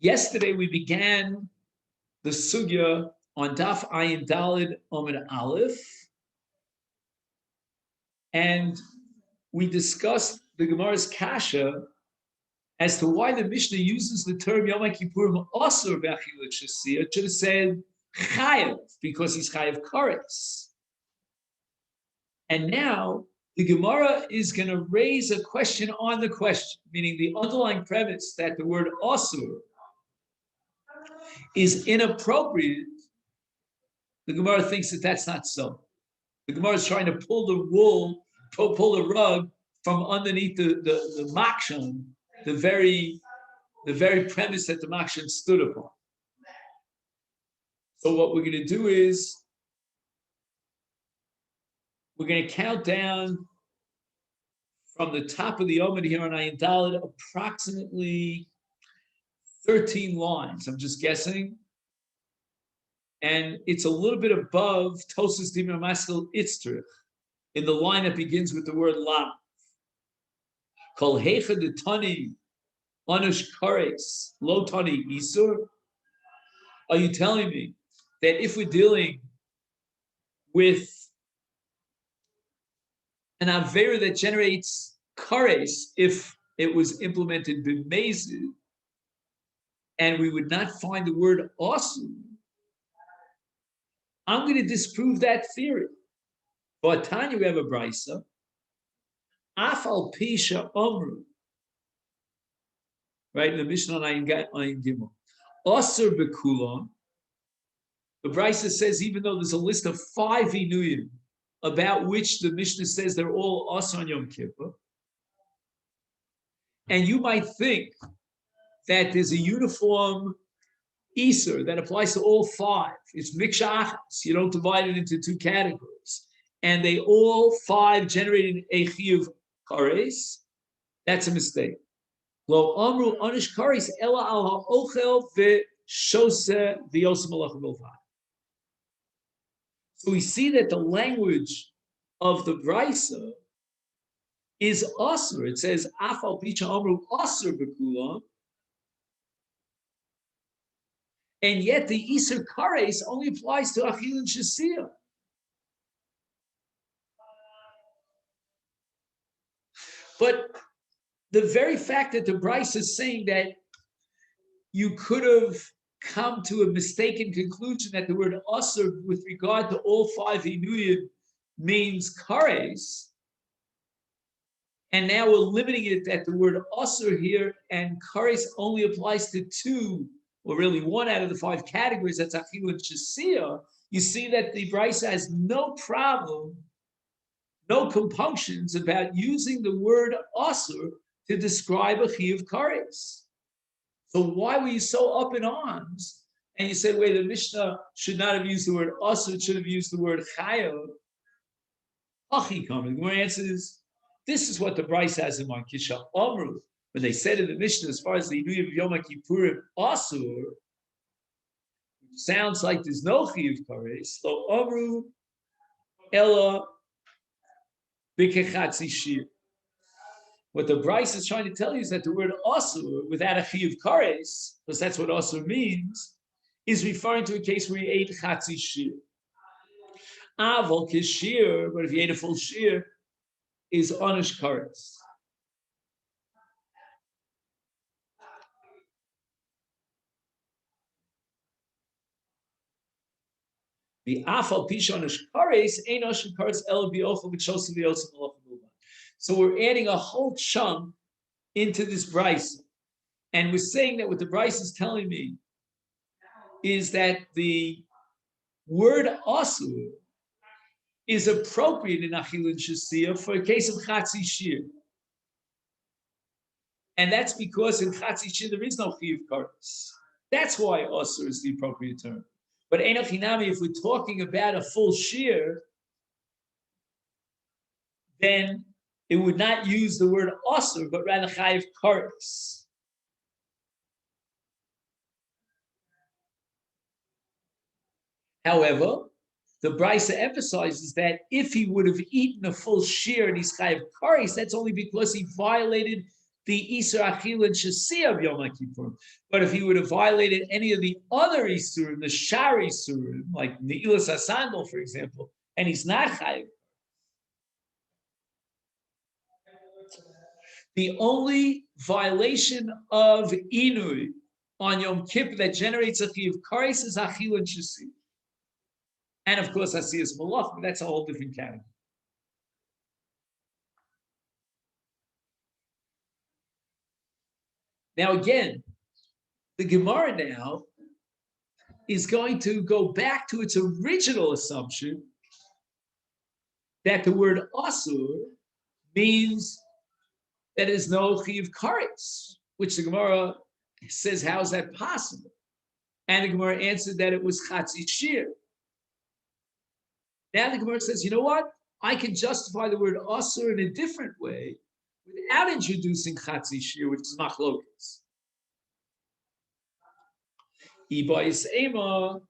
Yesterday we began the sugya on Daf Ayin Dalid Amud Aleph, and we discussed the Gemara's kasha as to why the Mishnah uses the term Yom Kippurim Asur B'Achilat Shasiyah. It should have said Chayav, because he's Chayav Kares. And now the Gemara is going to raise a question on the question, meaning the underlying premise that the word Asur is inappropriate. The Gemara thinks that that's not so. The Gemara is trying to pull the rug from underneath the Makshan, the very premise that the Makshan stood upon. So what we're going to do is we're going to count down from the top of the Omid here on Ayin Daled approximately 13 lines. I'm just guessing. And it's a little bit above Tosas Dimir Maskil Itztrich, in the line that begins with the word Lav. Kol Hecha de Tani Anush Kares Lo Tani Isur. Are you telling me that if we're dealing with an Avera that generates Kares, if it was implemented b'mezid, and we would not find the word Asu, I'm going to disprove that theory. But Tanya, we have a brisa. Afal pisha omru. Right in the Mishnah on Ayin Gimel. Asur bekulam. The brisa says even though there's a list of 5 inuyim about which the Mishnah says they're all asur on Yom Kippur, and you might think that there's a uniform Isur that applies to all 5. It's mikshachas. You don't divide it into 2 categories. And they all 5 generated a chiyuv kares. That's a mistake. Lo amru anish kares ela al ha'ochel v'shose v'yosem alach v'ilvad. So we see that the language of the brisa is asur. It says afal picha amru asur b'kulam. And yet the Isur Kares only applies to Achil and Shasiyah. But the very fact that the Bryce is saying that you could have come to a mistaken conclusion that the word Asur with regard to all 5 Inuyim means Kares, and now we're limiting it that the word Asur here and Kares only applies to 2, or really 1 out of the 5 categories, that's Achilu and Shasiyah, you see that the Brisa has no problem, no compunctions about using the word Asur to describe a Chiyuv Kares. So why were you so up in arms? And you say, wait, the Mishnah should not have used the word Asur, it should have used the word Chayav. Achi coming. The answer is, this is what the Brisa has in mind. Kisha Amru. When they said in the Mishnah, as far as the Inuyim of Yom Kippurim Asur, sounds like there's no Chiyuv Kares. Lo Amru Ella B'Kechatzi Shir. What the Bryce is trying to tell you is that the word Asur, without a Chiyuv Kares, because that's what Asur means, is referring to a case where you ate Chatzi Shir. Aval Kishir, but if you ate a full Shir, is Anish Kares. The afal pisha onish kares ain't onish kares el biochel b'chos v'yosem alach v'ilvad. So we're adding a whole chunk into this brisa, and we're saying that what the brisa is telling me is that the word asur is appropriate in achil and shasiyah for a case of chatzi shir, and that's because in chatzi shir there is no chiyuv kares. That's why asur is the appropriate term. But Enoch Hinami, if we're talking about a full shear, then it would not use the word asur, but rather chayiv kares. However, the Brisa emphasizes that if he would have eaten a full shear and he's chayiv kares, that's only because he violated the Isur Achila and Shasi of Yom Kippurim. But if he would have violated any of the other Isurim, the Shar Isurim, like Ne'ilas HaSandal, for example, and he's not chayiv, the only violation of Inui on Yom Kippur that generates a chiyuv kares is Achila and Shasi. And of course, Asiyas Malach, but that's a whole different category. Now, again, the Gemara now is going to go back to its original assumption that the word asur means that there is no chiyuv kares, which the Gemara says, how is that possible? And the Gemara answered that it was chatzi shir. Now the Gemara says, you know what? I can justify the word asur in a different way without introducing chatzi shir, which is machlokas. Ibayis ema,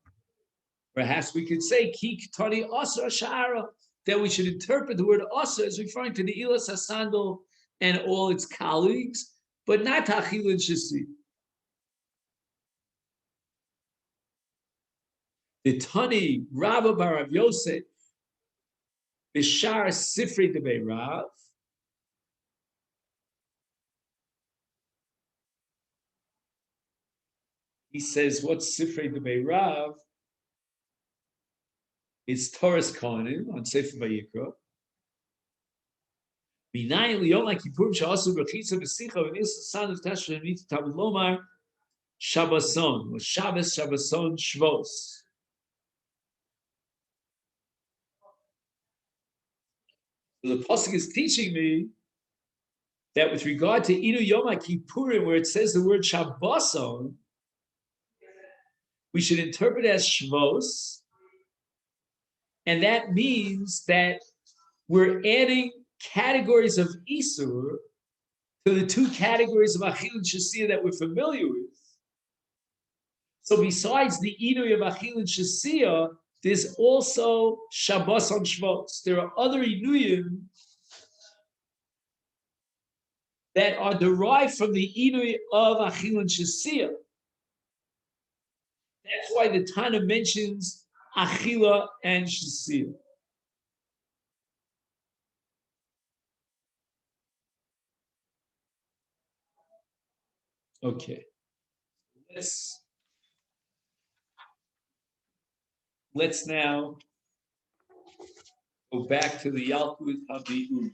perhaps we could say ki ktani asur shara, that we should interpret the word asur as referring to the Ilas HaSandal and all its colleagues, but not Achila and Shasi. The Tani Rabba Barav Yosef, Bishar Sifri Debei Rav, he says, what's Sifri Debei Rav? It's Torah's Kohanim on Sefer Vayikra. B'nayin liyom ha'kippurim she'asu b'chitza b'sicha v'nis l'san of tashra v'nit tabud lomar Shabbason, or Shabbos, Shabbason, Shvos. So the pasuk is teaching me that with regard to Inu Yom HaKippurim, where it says the word Shabbason, we should interpret it as Shvos, and that means that we're adding categories of Isur to the two categories of Achil and Shasiyah that we're familiar with. So besides the Inui of Achil and Shasiyah, there's also Shabbos on Shvos. There are other Inuyim that are derived from the Inui of Achil and Shasiyah. That's why the Tana mentions Achila and Shasiyah. Okay, let's now go back to the Yalkut Habi'u.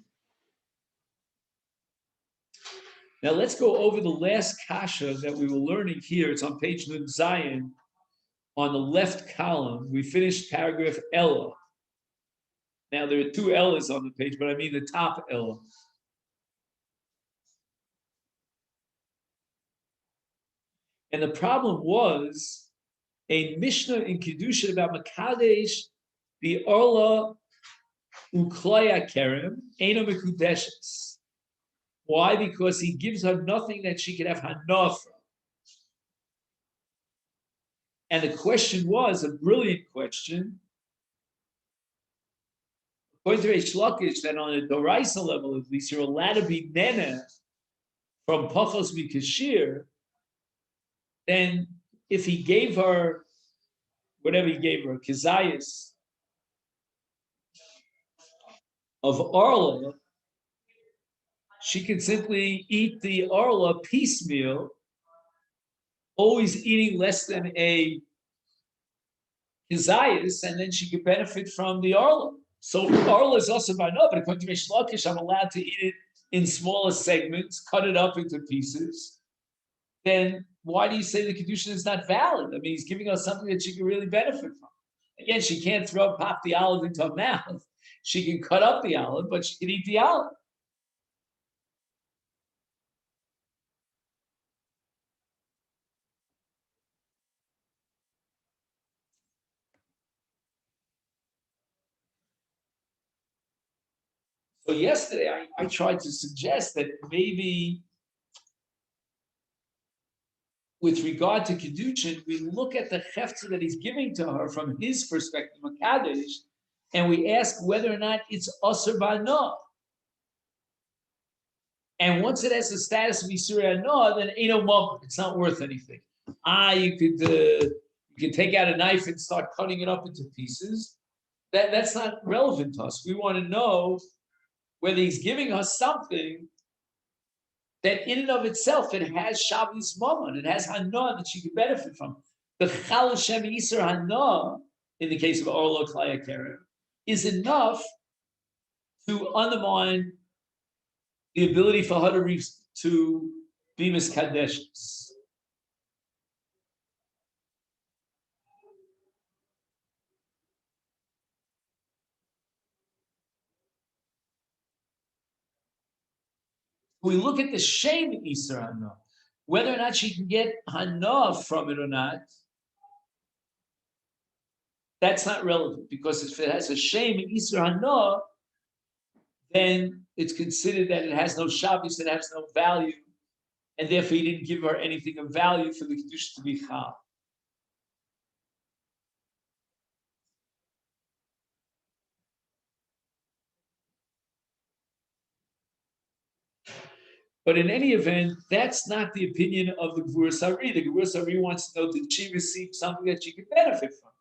Now let's go over the last kasha that we were learning here. It's on page Nun Zayin, on the left column. We finished paragraph Ella. Now there are two Ellas on the page, but I mean the top Ella. And the problem was a Mishnah in Kedusha about Makadesh, the Orla Uklaya Kerem, Eino Mekudeshes. Why? Because he gives her nothing that she could have Hana from. And the question was a brilliant question. According to Reish Lakish, that on a Doraisa level, at least, you're allowed to be Nene from Pachos Mikashir. Then if he gave her whatever he gave her, Kizayas of Arla, she can simply eat the Arla piecemeal, always eating less than a Kizayas, and then she could benefit from the Arla. So Arla is also by no, but according to Reish Lakish, I'm allowed to eat it in smaller segments, cut it up into pieces. Then why do you say the Kedushin is not valid? I mean, he's giving us something that she can really benefit from. Again, she can't pop the olive into her mouth. She can cut up the olive, but she can eat the olive. So yesterday, I tried to suggest that maybe with regard to Kedushin, we look at the hefzer that he's giving to her from his perspective, Makadesh, and we ask whether or not it's Asur Ba'no. And once it has the status of Isurei Hana, then ain't no mum. It's not worth anything. You could take out a knife and start cutting it up into pieces. That's not relevant to us. We want to know whether he's giving us something that in and of itself it has Shabbos Mammon, it has Hana that she could benefit from. The Chal Shem Yisur Hana, in the case of Orlo Klaya Keren, is enough to undermine the ability for her to be miskadeshes. We look at the shame Isra Hana, whether or not she can get Hana from it or not, that's not relevant, because if it has a shame Isra Hana, then it's considered that it has no Shabbos, it has no value, and therefore he didn't give her anything of value for the Kedusha to be Chal. But in any event, that's not the opinion of the Gvur Sari. The Gvur Sari wants to know, did she receive something that she could benefit from?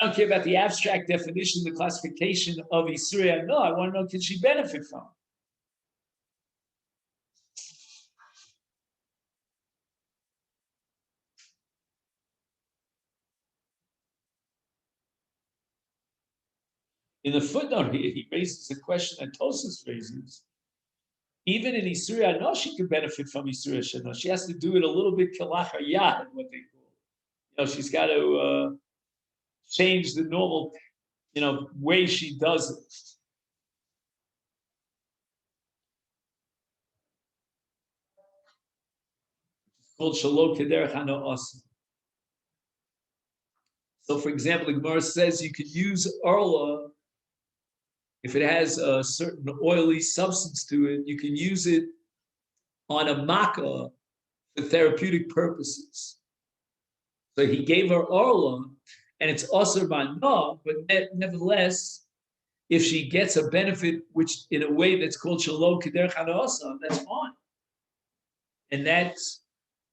I don't care about the abstract definition, the classification of Isurei. No, I want to know, can she benefit from? In the footnote here, he raises a question that Tosfos raises. Even in Isurei Hana, she can benefit from Isurei Shana. She has to do it a little bit kalach hayad, what they call. She's got to change the normal, way she does it. It's called Shalom Kederech Hana Asa. So, for example, the Gemara says you could use Arla if it has a certain oily substance to it. You can use it on a makkah for therapeutic purposes. So he gave her Arla, and it's Asr Ba'na, but nevertheless, if she gets a benefit, which in a way that's called Shalom Kederech Hana Asa, that's fine. And that's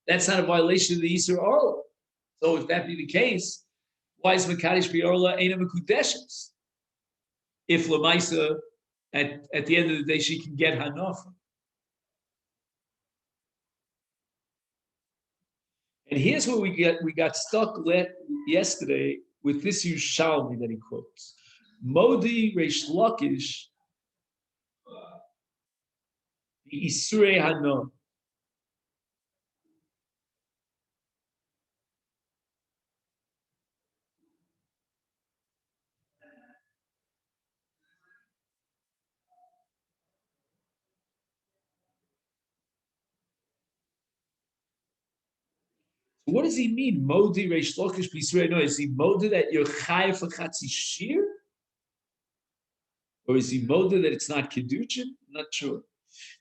not a violation of the Yisur Arla. So if that be the case, why is Mekadesh Bi'orla Eina Mekudeshes? If Lamaisa, at the end of the day, she can get Hanofa. And here's where we got stuck yesterday with this Yerushalmi that he quotes. Modi Reish Lakish Isurei Hana. What does he mean? Modi Reish Lakish Isurei Hana. Is he Modi that you're Chai for Chatzi Shir? Or is he Modi that it's not Kedushin? I'm not sure.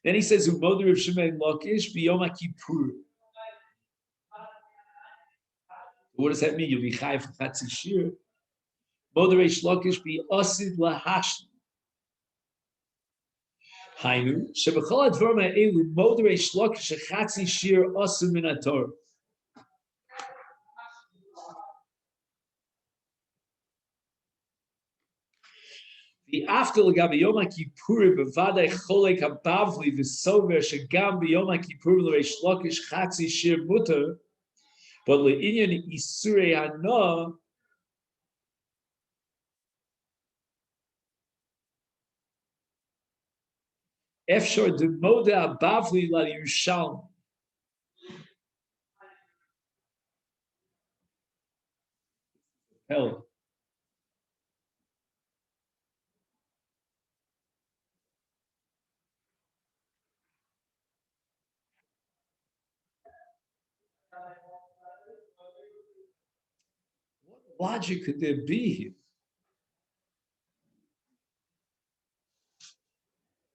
Then he says, Modi Rav Shimon Lakish B'Yom Kippur. What does that mean? You'll be Chai for Chatzi Shir. Modi Reish Lakish be Asid Lahashn. Hainu Shebachol Advarim Ha'elu Modi Reish Lakish Chatzi Shir Asid Min HaTorah. The after Gabi Yom Kippur bevadai cholek habavli v'sover shegam b'Yom Kippur l'reish lakish chatzi shir mutter, but le'inyan Isurei Hana efshor demoda habavli la Yerushalmi. Hell. What logic could there be here?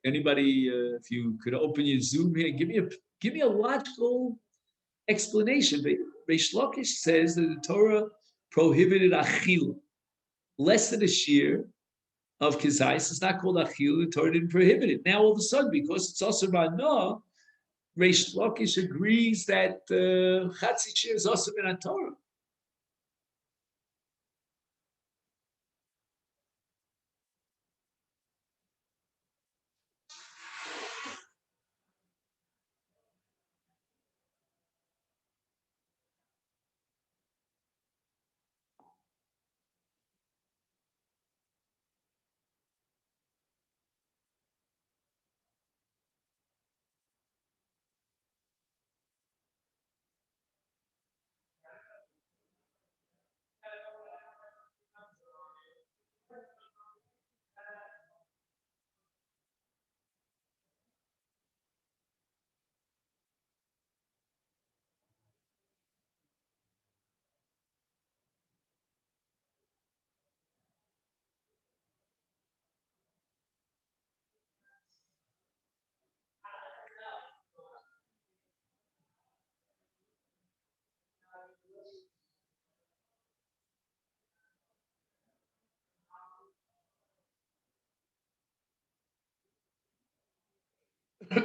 Anybody, if you could open your Zoom here, give me a logical explanation. Reish Lakish says that the Torah prohibited achila, less than a shear, of kizais, it's not called achil. The Torah didn't prohibit it. Now all of a sudden, because it's also no, Reish Lakish agrees that chatzi shir is also in a Torah. I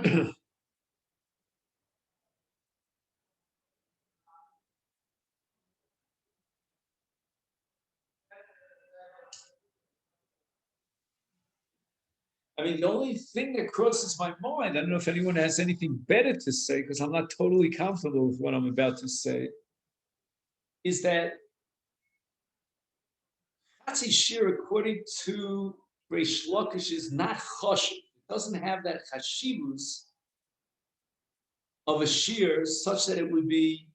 mean, the only thing that crosses my mind, I don't know if anyone has anything better to say, because I'm not totally comfortable with what I'm about to say, is that Hatzi Shir, according to Reish Lakish, is not choshev. It doesn't have that chashivus of a shir such that it would be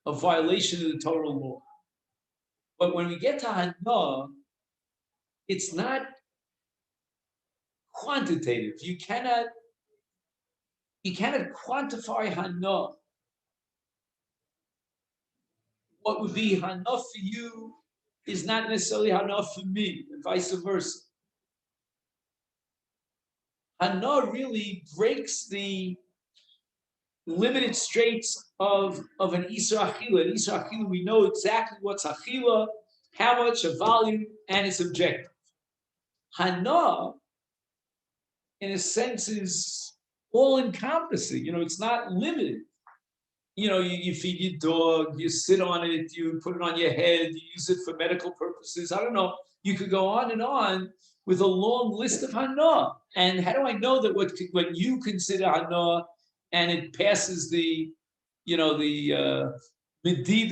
a violation of the Torah law. But when we get to Hana, it's not quantitative. You cannot quantify Hana. What would be Hana for you is not necessarily Hana for me, and vice versa. Hana really breaks the limited straits of an Isra Achila. An Isra Achila, we know exactly what's Achila, how much, a volume, and its objective. Hana, in a sense, is all encompassing. It's not limited. You feed your dog, you sit on it, you put it on your head, you use it for medical purposes. I don't know. You could go on and on with a long list of hana. And how do I know that what you consider hana and it passes the medida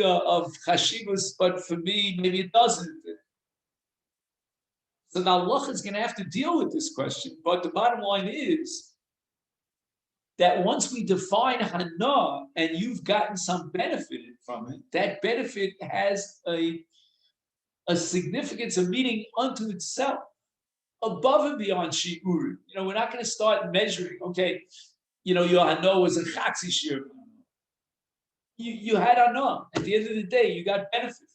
of chashivas, but for me, maybe it doesn't. So the Allah is going to have to deal with this question. But the bottom line is that once we define hana and you've gotten some benefit from it, that benefit has a significance, a meaning unto itself, above and beyond shi'ur. We're not going to start measuring, okay, your hana was a chatzi shir. You had hana. At the end of the day, you got benefit.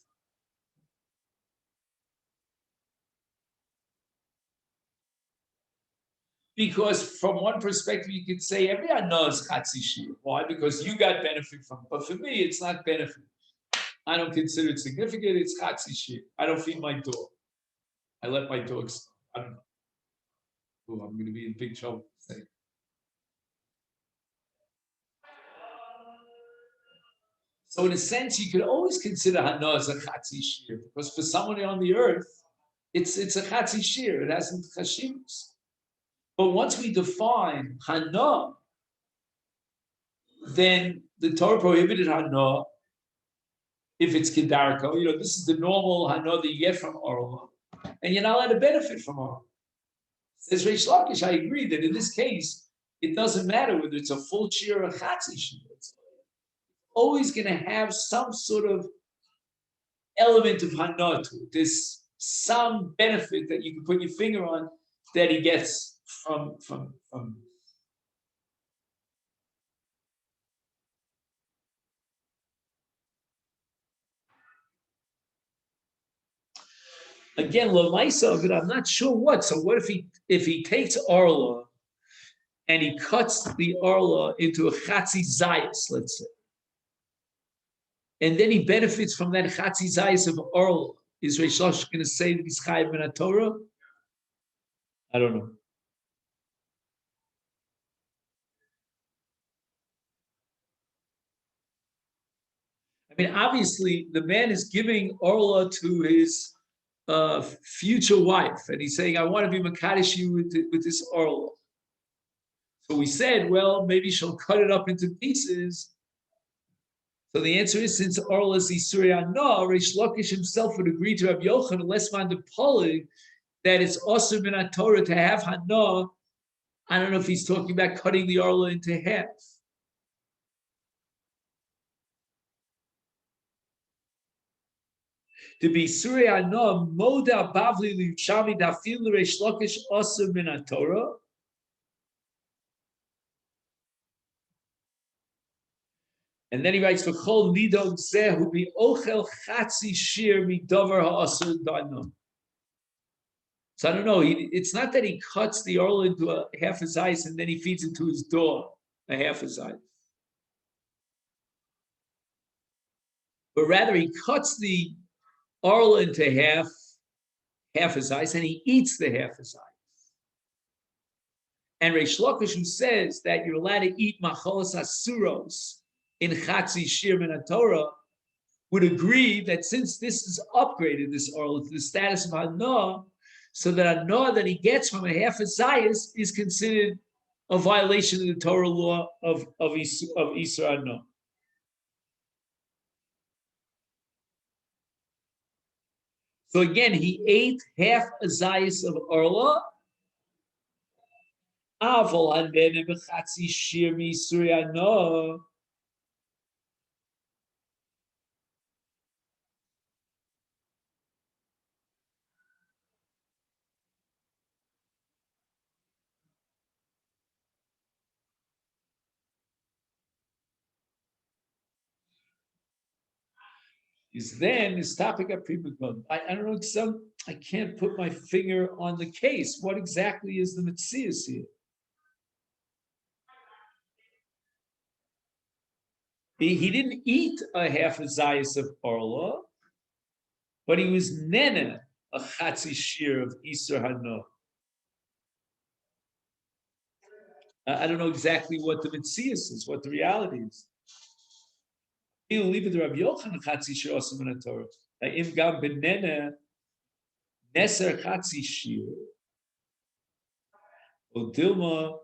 Because from one perspective, you could say every hana is chatzi shir. Why? Because you got benefit from it. But for me, it's not benefit. I don't consider it significant. It's chatzi shir. I don't feed my dog. I let my dogs. I don't know. Oh, I'm going to be in big trouble. So in a sense, you could always consider hana as a chatzi shir, because for someone on the earth, it's a chatzi shir. It hasn't chashivus. But once we define hana, then the Torah prohibited hana if it's kedarko. This is the normal hana that you get from orla, and you're not allowed to benefit from orla. Says Reish Lakish, I agree that in this case, it doesn't matter whether it's a full shir or a chatzi shir. It's always going to have some sort of element of hana to it. There's some benefit that you can put your finger on that he gets from. Again, Lamaisa of it, I'm not sure what. So what if he takes Arla and he cuts the Arla into a Chatzi Zayas, let's say, and then he benefits from that Chatzi Zayas of Arla? Is Reish Lakish going to say that he's Chayiv min Torah? I don't know. I mean, obviously, the man is giving Orla to his future wife, and he's saying, "I want to be Makadish you with this Orla." So we said, well, maybe she'll cut it up into pieces. So the answer is, since Orla is Isurya No, Reish Lakish himself would agree to Rabbi Yochanan, unless man the Polig, that it's also been a Torah to have Hana. I don't know if he's talking about cutting the Orla into half. To be Surya No, Moda Bavli Luchami Dafil Reish Lakish also been a Torah. And then he writes, "V'chol nidog zeh hu bi ochel chatzi shir midavar ha'asur danom." So I don't know. It's not that he cuts the oil into a half his ice and then he feeds it to his dog, a half his ice, but rather he cuts the oil into half his ice, and he eats the half his ice. And Reish Lakish, who says that you're allowed to eat macholos asuros in chatzi shir min Torah, would agree that since this is upgraded, this oil, to the status of hana, so that hana that he gets from a half a zayis is considered a violation of the Torah law of Isra hana. So again, he ate half a zayis of orla. Aval hanene bechatzi shir mi Isra hana. Is then this topic of prima. I don't know. I can't put my finger on the case. What exactly is the mitzvah here? He didn't eat a half a zayis of orla, but he was nene a chatzi shir of Isser Hana. I don't know exactly what the mitzias is, what the reality is. He'll leave it to Rabbi Yochanan chatzi shir osam in Torah. Im gam benene neser chatzi shir o dilma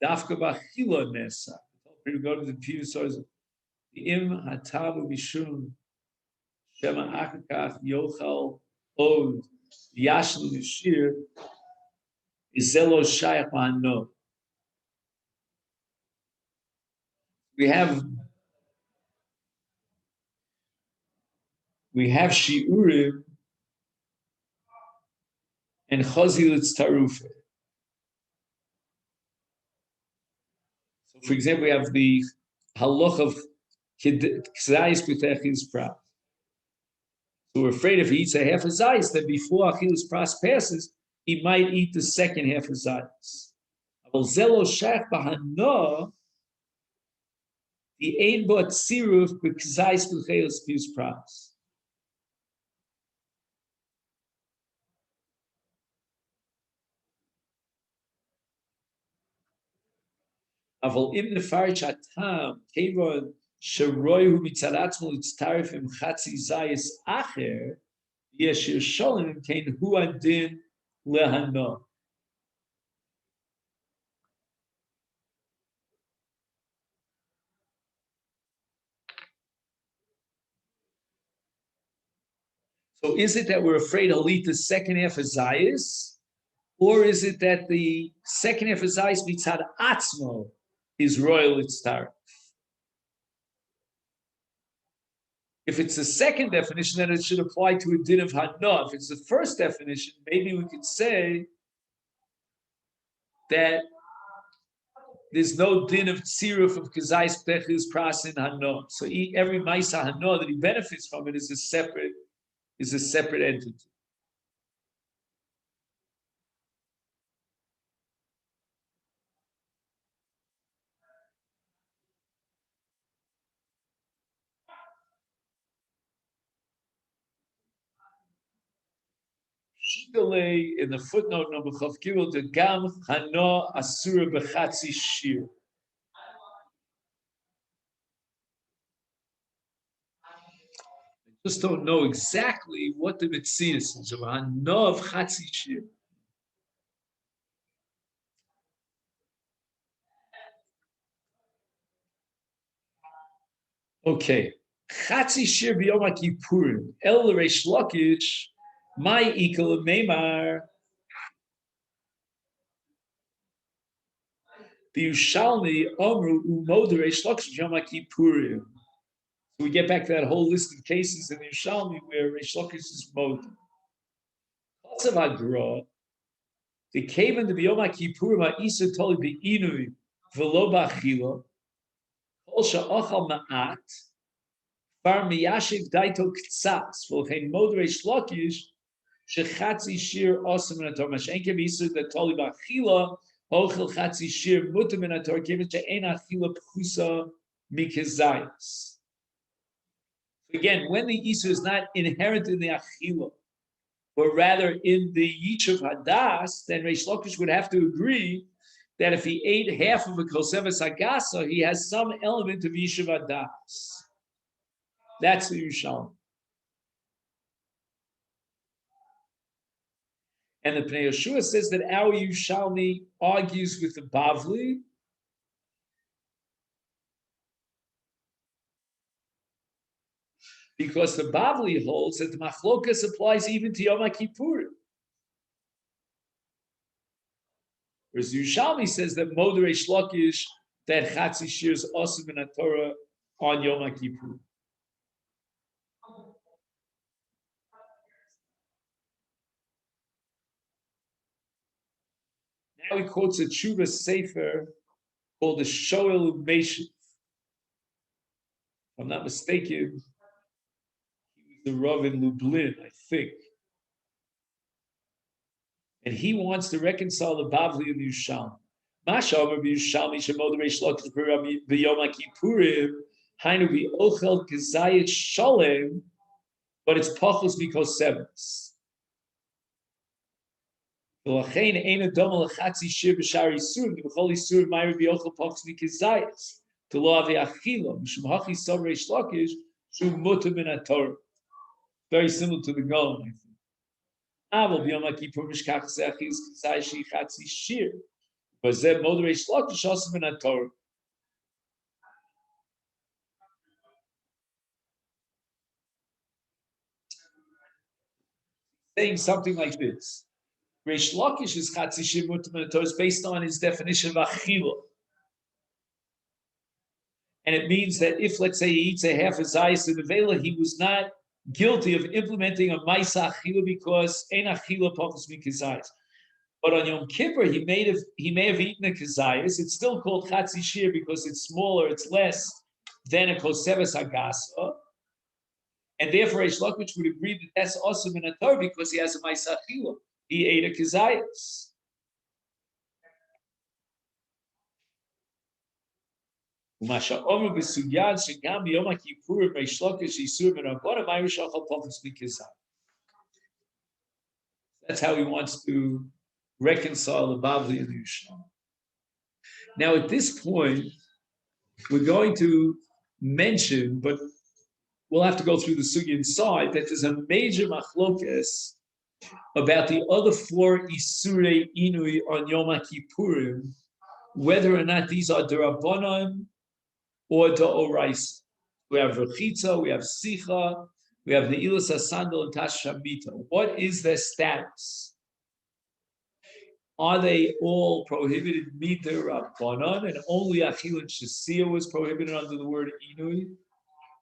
dafka bachila nesa. We go to the previous source. Im hatavu bishum shema achakach yochal od yashlu shir is zelo shayach ma'ano. We have shiurim and chazilitz tarufe. So, for example, we have the halach of k'zayis b'techil's pras. So we're afraid if he eats a half a zayis, that before achil's pras passes, he might eat the second half of zayis. Aval zelo shach b'hana the ein bo tziruf b'k'zayis b'techil's pras. Aval im nefarish atam kevon sheroy hu mitzaratzmo litztarif im chatzi zayis acher yeshir sholem kein hu adin lehana. So is it that we're afraid he'll eat the second half of zayis, or is it that the second half of zayis mitzad atzmo is royal itztar? If it's the second definition, then it should apply to a din of hana. If it's the first definition, maybe we could say that there's no din of tziruf of kazais pechis pras in hana. So every ma'isa hana that he benefits from it is a separate entity. in the footnote number Chav Gimel, the Gam Hano Asura Bechatzi Shir. I just don't know exactly what the Metzias is of Hano of Chatzi Shir. Okay. Chatzi Shir B'Yom HaKippurim. El Reish Lakish. My Ikal Meimar. B'Yushalmi Omru Umod Reish Lakish B'Yom HaKippurim. So we get back to that whole list of cases in the Yushalmi where Reish Lakish is mod. Kotzav Agra. The came in the B'Yom HaKippurim Ha'isa Toli B'Inui V'Lo B'Achila. Kol Sha'achal Ma'at. Far miyashiv daito ktsas v'olchein mod reish lakish shechatzi shir osam in ator mashenke v'isur that toli b'achila hochel chatzi shir mutam in ator given she'en achila pchusa mikizayis. Again, when the isur is not inherent in the achila, but rather in the yishuv hadas, then reish lakish would have to agree that if he ate half of a koseves agasa, he has some element of yishuv hadas. That's the Yerushalmi. And the Pnei Yeshua says that our Yerushalmi argues with the Bavli because the Bavli holds that the Machlokas applies even to Yom HaKippurim. Whereas Yerushalmi says that Modrei Shlokish, that Chatzi Shir is also in a Torah on Yom HaKippurim. Now he quotes a Tshuva Sefer called the Shoel Meshiv. If I'm not mistaken, he was the Rav in Lublin, I think. And he wants to reconcile the Bavli and the Yerushalmi. Masha Omer b'Yushalmi shemod reish lakish b'Yom HaKippurim hainu b'ochel k'zayit shalem, but it's pachos b'koseves. V'lachein ein adom l'chatzi shir b'shar yisur v'chol yisur ma'ir b'ochel pachos b'kizayis to lo avi achila mishum hachi sav reish lakish shu mutam in haTorah. Very similar to the Golem, I think. Aval b'Yom HaKippurim mishkach zechiz k'zayis shi chatzi shir. But that Modrei Shlokish also in a Torah. Saying something like this. Reish Lakish is Chatzi Shir Mutam in a Torah is based on his definition of Achila. And it means that if, let's say, he eats a half a zayis in the Vela, he was not guilty of implementing a Maisa Achila because Ein Achila Pachos Mikizayis. But on Yom Kippur, he may have eaten a kazayas. It's still called Chatzi Shir because it's smaller, it's less than a koseves agasa. And therefore, Reish Lakish would agree that that's also in a Torah because he has a Maisa Achila. He ate a kazayas. Umasha Omer b'Sugyad shegam b'Yom HaKippurim Reish Lakish yisur min Rabbana ma'irish achal pachos mikizayis. That's how he wants to reconcile the Bavli and the Yerushalmi. Now, at this point, we're going to mention, but we'll have to go through the sugya inside, that there's a major machlokas about the other 4 Isurei Inui on Yom HaKippurim, whether or not these are D'Rabbanan or D'Oraisa. We have Rechitza, we have Sicha, we have Ne'ilas HaSandal and Tash Shamita. What is their status? Are they all prohibited miter rabbanan, and only achil and shasiyah was prohibited under the word inui,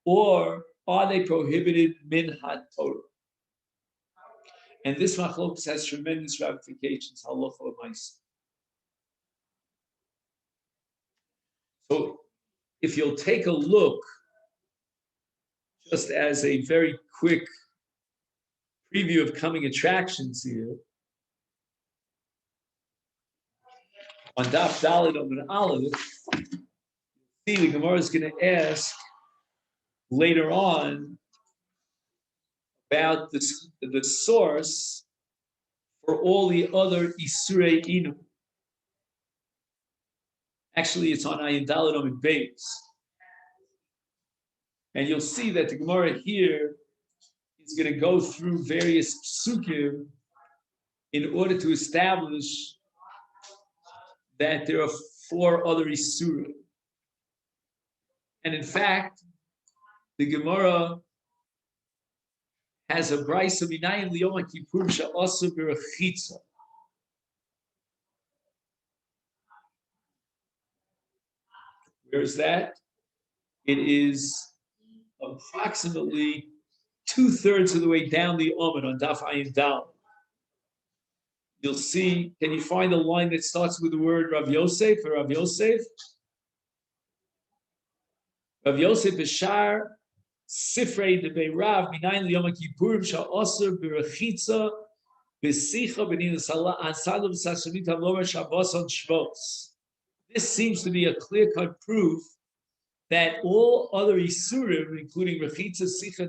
or are they prohibited min haTorah? And this machlokes has tremendous ramifications. Halacha l'maisa. So, if you'll take a look, just as a very quick preview of coming attractions here. On Daf Daled Amud Aleph, see the Gemara is going to ask later on about the source for all the other Isurei Inu. Actually, it's on Ayin Dalet Amud Beis. And you'll see that the Gemara here is going to go through various psukim in order to establish that there are 4 other Isurim. And in fact, the Gemara has a brayso minayin liyom kippur she'asu b'rechitza. Where is that? It is approximately 2/3 of the way down the Amud on Daf Ayin Dal. You'll see, can you find a line that starts with the word Rav Yosef or Rav Yosef? Rav Yosef B'Shar Sifrei Debei Rav Minayin Liyom Kippurim Sha'asur B'Rechitza B'Sicha B'Nin Ansadu B'Sashanit HaLomer Shabbos on Shvos. This seems to be a clear-cut proof that all other Isurim, including Rechitza, Sicha,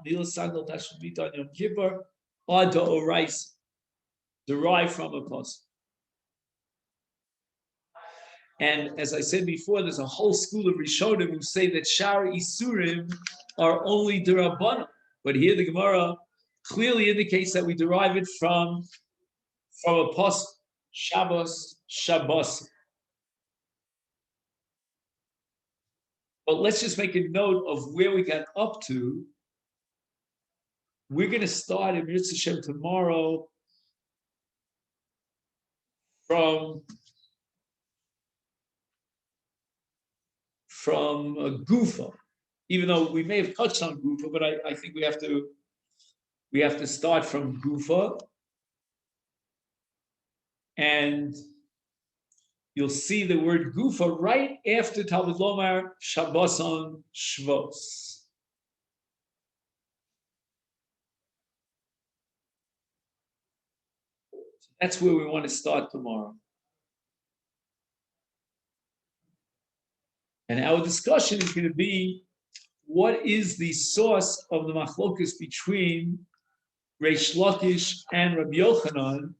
Nil Sandal Tashmita on Yom Kippur, are Da'oraisa, derived from a pasuk. And as I said before, there's a whole school of Rishonim who say that Shar Isurim are only D'Rabbanan. But here the Gemara clearly indicates that we derive it from a pasuk, Shabbos. But let's just make a note of where we got up to. We're going to start in Mitzvah Shem tomorrow from Gufa, even though we may have touched on Gufa, but I think we have to start from Gufa, and you'll see the word Gufa right after Talmud Lomar Shabbos on Shvos. So that's where we want to start tomorrow. And our discussion is going to be, what is the source of the machlokus between Reish Lakish and Rabbi Yochanan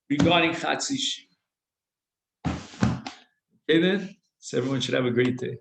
regarding Chatzishi? Okay then, so everyone should have a great day.